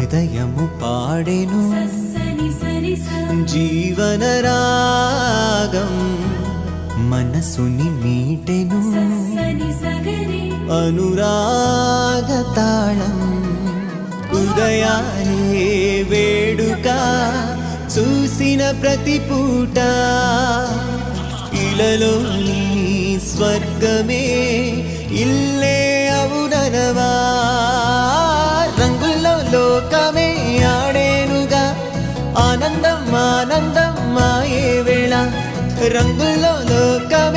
హృదయము పాడెను జీవన రాగం మనసుని మీటెను అనురాగ తాళం ఉదయాలే వేడుక చూసిన ప్రతి పూట ఇలలోని స్వర్గమే ఇల్లే అవుననవా రంగుల్లో లోకమే ఆడేనుగా ఆనందం ఆనందం మాయే వేళ రంగుల్లో లోకమే